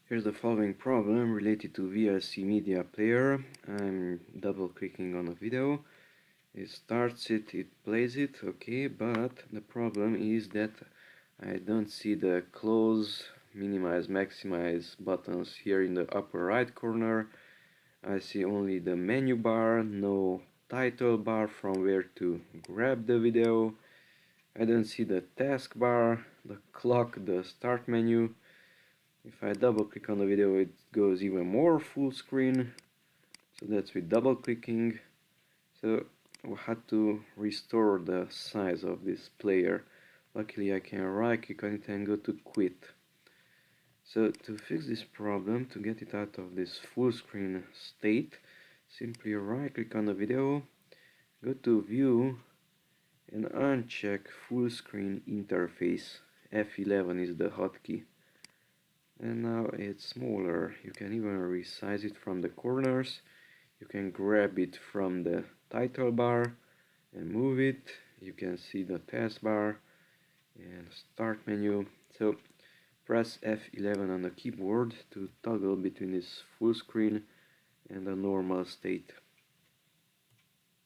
Here's the following problem related to VLC Media Player. I'm double clicking on a video. It starts it, it plays it, okay, but the problem is that I don't see the close, minimize, maximize buttons here in the upper right corner. I see only the menu bar, no title bar from where to grab the video. I don't see the taskbar, the clock, the start menu. If I double click on the video, it goes even more full screen. So that's with double clicking. So I had to restore the size of this player. Luckily I can right click on it and go to quit. So to fix this problem, to get it out of this full screen state, simply right click on the video, go to view and uncheck full screen interface. F11 is the hotkey. And now it's smaller. You can even resize it from the corners. You can grab it from the title bar and move it. You can see the taskbar and start menu. So press F11 on the keyboard to toggle between this full screen and the normal state.